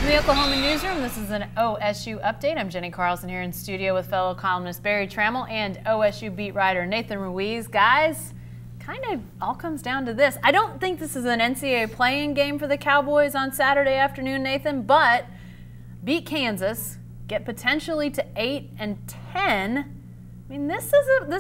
From the Oklahoman newsroom, this is an OSU update. I'm Jenny Carlson here in studio with fellow columnist Barry Trammell and OSU beat writer Nathan Ruiz. Guys, kind of all comes down to this. I don't think this is an NCAA play-in game for the Cowboys on Saturday afternoon, Nathan, but beat Kansas, get potentially to 8 and 10. I mean, this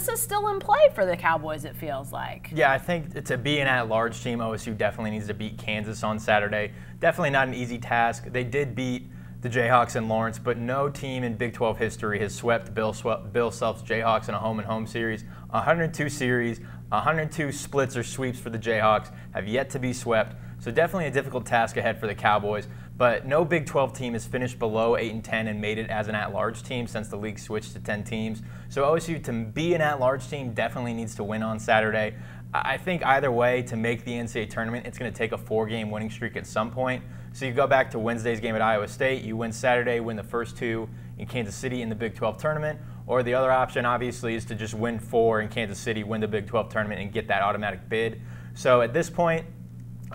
is still in play for the Cowboys, it feels like. Yeah, I think to be an at-large team, OSU definitely needs to beat Kansas on Saturday. Definitely not an easy task. They did beat the Jayhawks in Lawrence, but no team in Big 12 history has swept Bill Self's Jayhawks in a home-and-home series. 102 series, 102 splits or sweeps for the Jayhawks have yet to be swept. So definitely a difficult task ahead for the Cowboys. But no Big 12 team has finished below 8 and 10 and made it as an at-large team since the league switched to 10 teams. So OSU, to be an at-large team, definitely needs to win on Saturday. I think either way, to make the NCAA tournament, it's going to take a 4-game winning streak at some point. So you go back to Wednesday's game at Iowa State, you win Saturday, win the first 2 in Kansas City in the Big 12 tournament. Or the other option, obviously, is to just win 4 in Kansas City, win the Big 12 tournament, and get that automatic bid. So at this point,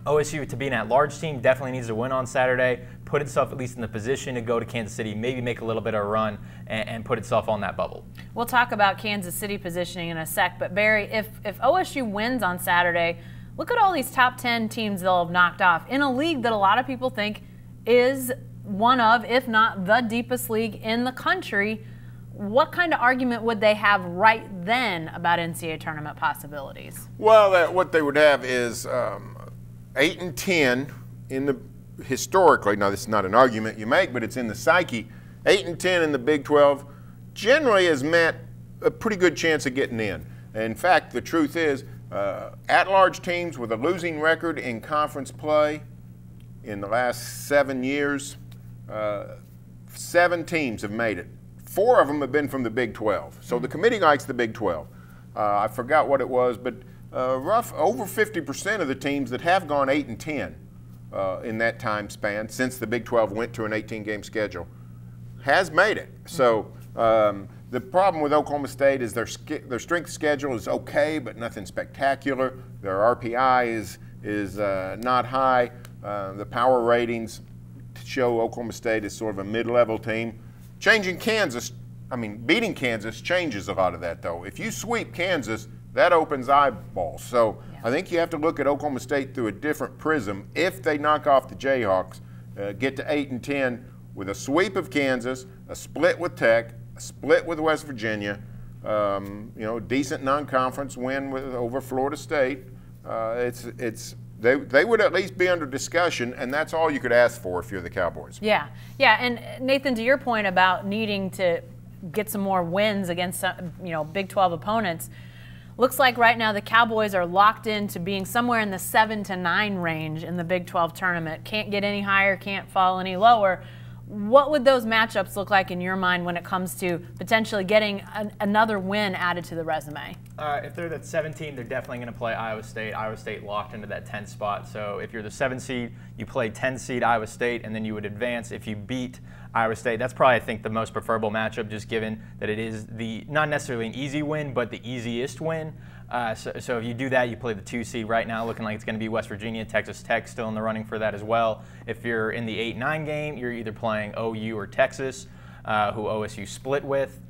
OSU, to be an at-large team, definitely needs to win on Saturday, put itself at least in the position to go to Kansas City, maybe make a little bit of a run, and put itself on that bubble. We'll talk about Kansas City positioning in a sec, but Barry, if OSU wins on Saturday, look at all these top 10 teams they'll have knocked off in a league that a lot of people think is one of, if not the deepest league in the country. What kind of argument would they have right then about NCAA tournament possibilities? Well, what they would have is 8 and 10 in the historically. Now, this is not an argument you make, but it's in the psyche. 8 and 10 in the Big 12 generally has meant a pretty good chance of getting in. In fact, the truth is, at-large teams with a losing record in conference play in the last 7 years, 7 teams have made it. 4 of them have been from the Big 12. So the committee likes the Big 12. I forgot what it was, but over 50% of the teams that have gone 8 and 10 in that time span since the Big 12 went to an 18-game schedule has made it. So the problem with Oklahoma State is their strength schedule is okay, but nothing spectacular. Their RPI is not high. The power ratings show Oklahoma State is sort of a mid-level team. Beating Kansas changes a lot of that, though. If you sweep Kansas, that opens eyeballs. So yeah. I think you have to look at Oklahoma State through a different prism. If they knock off the Jayhawks, get to 8 and 10 with a sweep of Kansas, a split with Tech, a split with West Virginia, decent non-conference win over Florida State, they would at least be under discussion, and that's all you could ask for if you're the Cowboys. Yeah, and Nathan, to your point about needing to get some more wins against Big 12 opponents, looks like right now the Cowboys are locked into being somewhere in the 7 to 9 range in the Big 12 tournament. Can't get any higher, can't fall any lower. What would those matchups look like in your mind when it comes to potentially getting another win added to the resume? If they're that 7 team, they're definitely going to play Iowa State. Iowa State locked into that 10 spot. So if you're the 7 seed, you play 10 seed Iowa State, and then you would advance if you beat Iowa State. That's probably, I think, the most preferable matchup, just given that it is not necessarily an easy win, but the easiest win. So if you do that, you play the 2 seed right now, looking like it's going to be West Virginia. Texas Tech still in the running for that as well. If you're in the 8-9 game, you're either playing OU or Texas, who OSU split with,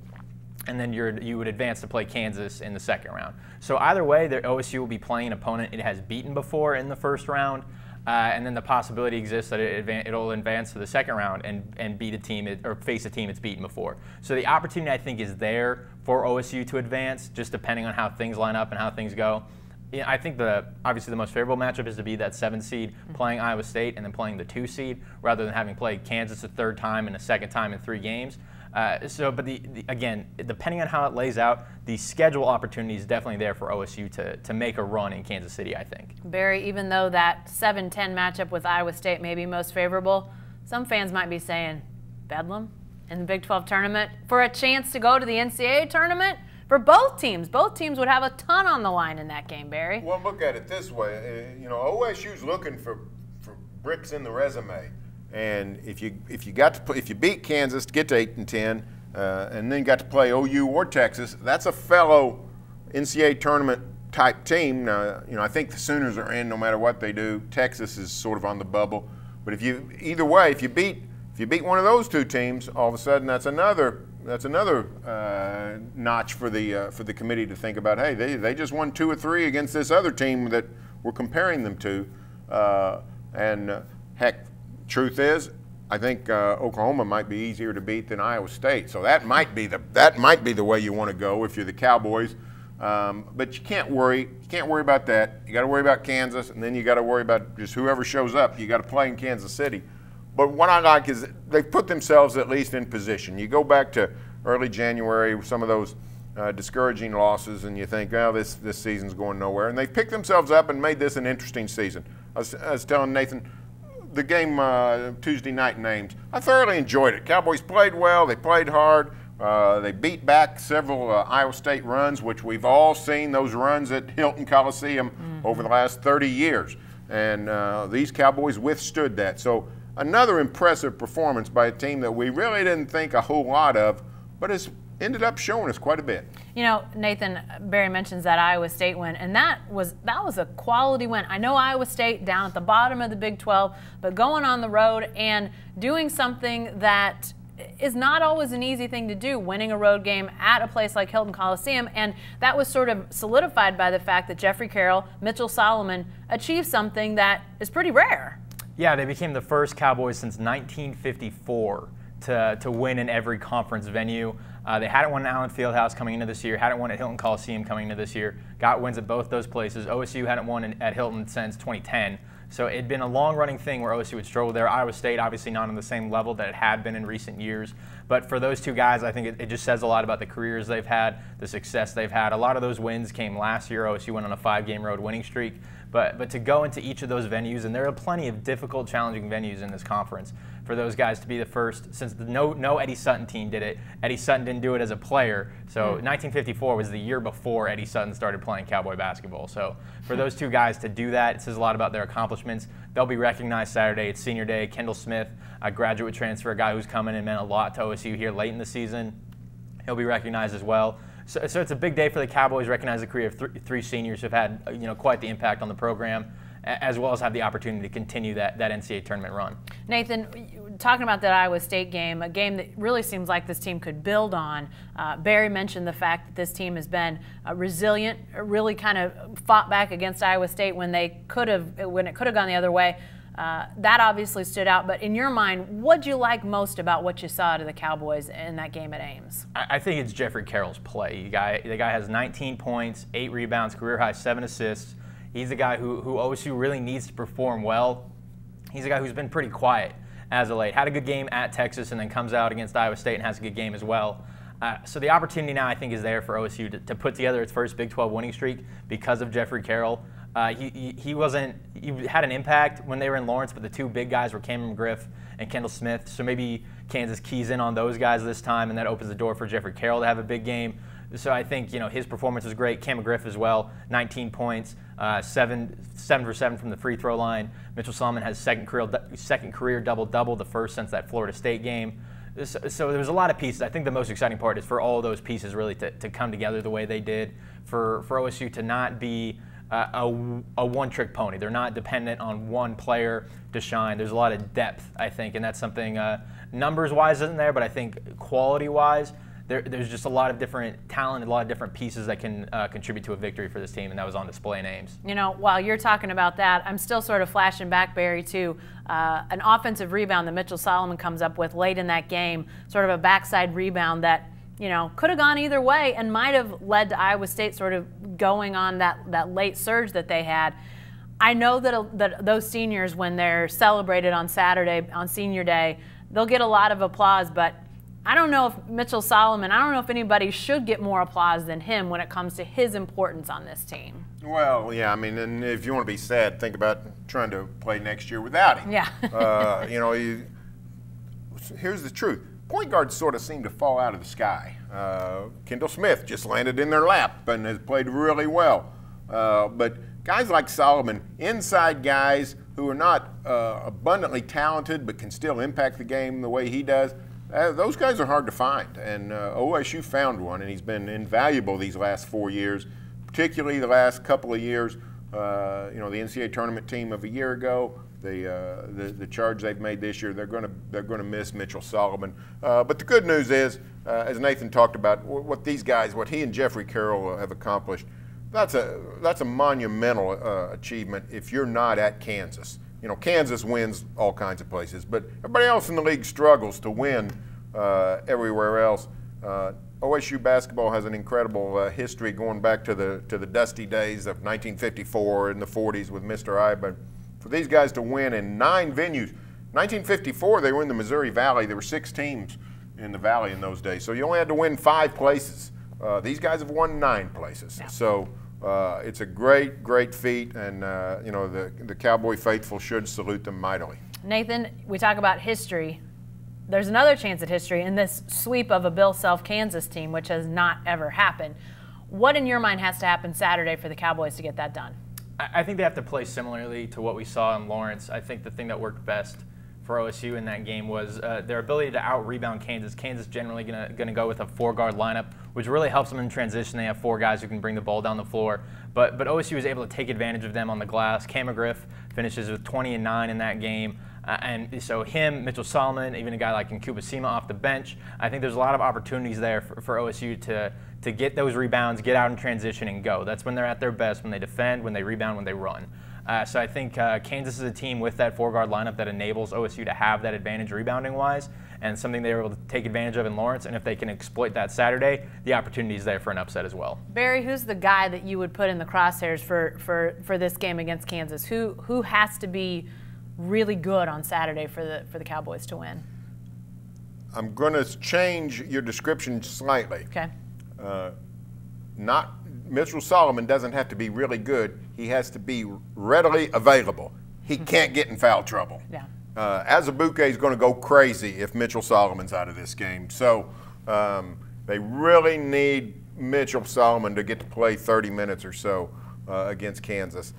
and then you would advance to play Kansas in the second round. So either way, OSU will be playing an opponent it has beaten before in the first round, and then the possibility exists that it'll advance to the second round and beat a team or face a team it's beaten before. So the opportunity, I think, is there for OSU to advance, just depending on how things line up and how things go. I think obviously the most favorable matchup is to be that 7 seed playing Iowa State and then playing the 2 seed rather than having played Kansas a 3rd time and a 2nd time in 3 games. But again, depending on how it lays out, the schedule opportunity is definitely there for OSU to make a run in Kansas City, I think. Barry, even though that 7-10 matchup with Iowa State may be most favorable, some fans might be saying, Bedlam in the Big 12 tournament for a chance to go to the NCAA tournament? For both teams would have a ton on the line in that game, Barry. Well, look at it this way. OSU's looking for bricks in the resume. And if you beat Kansas to get to 8 and 10, and then got to play OU or Texas, that's a fellow NCAA tournament type team. I think the Sooners are in no matter what they do. Texas is sort of on the bubble. But either way, if you beat one of those two teams, all of a sudden that's another notch for the committee to think about. Hey, they just won 2 or 3 against this other team that we're comparing them to, heck, truth is, I think Oklahoma might be easier to beat than Iowa State. So that might be the way you want to go if you're the Cowboys. But you can't worry. You can't worry about that. You got to worry about Kansas, and then you got to worry about just whoever shows up. You got to play in Kansas City. But what I like is they've put themselves at least in position. You go back to early January with some of those discouraging losses, and you think, oh, this season's going nowhere. And they've picked themselves up and made this an interesting season. I was telling Nathan, the game Tuesday night in Ames, I thoroughly enjoyed it. Cowboys played well. They played hard. They beat back several Iowa State runs, which we've all seen those runs at Hilton Coliseum over the last 30 years. And these Cowboys withstood that. So another impressive performance by a team that we really didn't think a whole lot of, but has ended up showing us quite a bit. You know, Nathan, Barry mentions that Iowa State win, and that was a quality win. I know Iowa State down at the bottom of the Big 12, but going on the road and doing something that is not always an easy thing to do, winning a road game at a place like Hilton Coliseum, and that was sort of solidified by the fact that Jeffrey Carroll, Mitchell Solomon achieved something that is pretty rare. Yeah, they became the first Cowboys since 1954 to win in every conference venue. They hadn't won at Allen Fieldhouse coming into this year, hadn't won at Hilton Coliseum coming into this year, got wins at both those places. OSU hadn't won at Hilton since 2010. So it had been a long-running thing where OSU would struggle there. Iowa State obviously not on the same level that it had been in recent years. But for those two guys, I think it just says a lot about the careers they've had, the success they've had. A lot of those wins came last year. OSU went on a 5-game road winning streak. But to go into each of those venues, and there are plenty of difficult, challenging venues in this conference, for those guys to be the first, since no Eddie Sutton team did it. Eddie Sutton didn't do it as a player. So 1954 was the year before Eddie Sutton started playing Cowboy basketball. So for those two guys to do that, it says a lot about their accomplishments. They'll be recognized Saturday. It's senior day. Kendall Smith, a graduate transfer, a guy who's come in and meant a lot to OSU here late in the season. He'll be recognized as well. So it's a big day for the Cowboys, recognize the career of three seniors who've had quite the impact on the program, as well as have the opportunity to continue that NCAA tournament run. Nathan, talking about that Iowa State game, a game that really seems like this team could build on. Barry mentioned the fact that this team has been resilient, really kind of fought back against Iowa State when it could have gone the other way. That obviously stood out, but in your mind, what did you like most about what you saw out of the Cowboys in that game at Ames? I think it's Jeffrey Carroll's play. The guy has 19 points, 8 rebounds, career high 7 assists. He's a guy who OSU really needs to perform well. He's a guy who's been pretty quiet as of late. Had a good game at Texas and then comes out against Iowa State and has a good game as well. So the opportunity now I think is there for OSU to put together its first Big 12 winning streak because of Jeffrey Carroll. He had an impact when they were in Lawrence, but the two big guys were Cameron McGriff and Kendall Smith. So maybe Kansas keys in on those guys this time, and that opens the door for Jeffrey Carroll to have a big game. So I think his performance was great. Cam McGriff as well, 19 points, 7 for 7 from the free throw line. Mitchell Solomon has second career double-double, the first since that Florida State game. So there was a lot of pieces. I think the most exciting part is for all those pieces really to come together the way they did, for OSU to not be a one-trick pony. They're not dependent on one player to shine. There's a lot of depth, I think, and that's something numbers-wise isn't there, but I think quality-wise, there's just a lot of different talent, a lot of different pieces that can contribute to a victory for this team, and that was on display in Ames. While you're talking about that, I'm still sort of flashing back, Barry, to an offensive rebound that Mitchell Solomon comes up with late in that game, sort of a backside rebound that could have gone either way and might have led to Iowa State sort of going on that late surge that they had. I know that those seniors, when they're celebrated on Saturday, on senior day, they'll get a lot of applause, but I don't know if Mitchell Solomon, I don't know if anybody should get more applause than him when it comes to his importance on this team. Well, yeah, I mean, and if you want to be sad, think about trying to play next year without him. Yeah. Here's the truth. Point guards sort of seem to fall out of the sky. Kendall Smith just landed in their lap and has played really well. But guys like Solomon, inside guys who are not abundantly talented but can still impact the game the way he does, those guys are hard to find. And OSU found one, and he's been invaluable these last 4 years, particularly the last couple of years You know, the NCAA tournament team of a year ago, the charge they've made this year, they're going to miss Mitchell Solomon. But the good news is, as Nathan talked about, what these guys, what he and Jeffrey Carroll have accomplished, that's a monumental achievement if you're not at Kansas. You know, Kansas wins all kinds of places, but everybody else in the league struggles to win everywhere else. OSU basketball has an incredible history going back to the dusty days of 1954 in the 40s with Mr. I. But for these guys to win in 9 venues, 1954 they were in the Missouri Valley. There were 6 teams in the Valley in those days, so you only had to win 5 places. These guys have won 9 places. Yeah. So it's a great, great feat, and you know, the Cowboy faithful should salute them mightily. Nathan, we talk about history. There's another chance at history in this sweep of a Bill Self Kansas team, which has not ever happened. What in your mind has to happen Saturday for the Cowboys to get that done? I think they have to play similarly to what we saw in Lawrence. I think the thing that worked best for OSU in that game was their ability to out-rebound Kansas. Kansas generally going to go with a 4-guard lineup, which really helps them in transition. They have 4 guys who can bring the ball down the floor. But OSU was able to take advantage of them on the glass. Cam McGriff finishes with 20 and 9 in that game. And so him, Mitchell Solomon, even a guy like Nkubasima off the bench, I think there's a lot of opportunities there for OSU to get those rebounds, get out in transition, and go. That's when they're at their best, when they defend, when they rebound, when they run. So I think Kansas is a team with that 4-guard lineup that enables OSU to have that advantage rebounding-wise, and something they were able to take advantage of in Lawrence. And if they can exploit that Saturday, the opportunity is there for an upset as well. Barry, who's the guy that you would put in the crosshairs for this game against Kansas? Who has to be really good on Saturday for the Cowboys to win? I'm going to change your description slightly. Okay. Mitchell Solomon doesn't have to be really good. He has to be readily available. He can't get in foul trouble. Yeah. Azubuike is going to go crazy if Mitchell Solomon's out of this game. So they really need Mitchell Solomon to get to play 30 minutes or so against Kansas.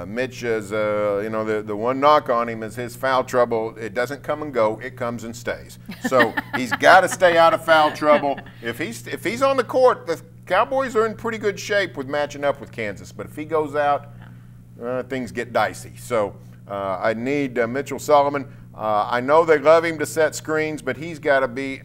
Mitch is, you know, the one knock on him is his foul trouble. It doesn't come and go; it comes and stays. So he's got to stay out of foul trouble. If he's on the court, the Cowboys are in pretty good shape with matching up with Kansas. But if he goes out, things get dicey. So I need Mitchell Solomon. I know they love him to set screens, but he's got to be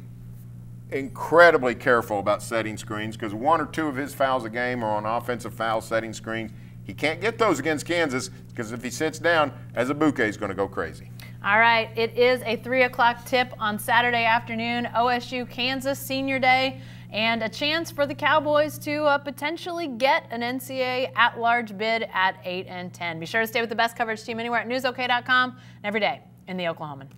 incredibly careful about setting screens, because 1 or 2 of his fouls a game are on offensive fouls setting screens. He can't get those against Kansas, because if he sits down, Azubuike is going to go crazy. All right, it is a 3 o'clock tip on Saturday afternoon, OSU Kansas Senior Day, and a chance for the Cowboys to potentially get an NCAA at-large bid at 8 and 10. Be sure to stay with the best coverage team anywhere at newsok.com and every day in the Oklahoman.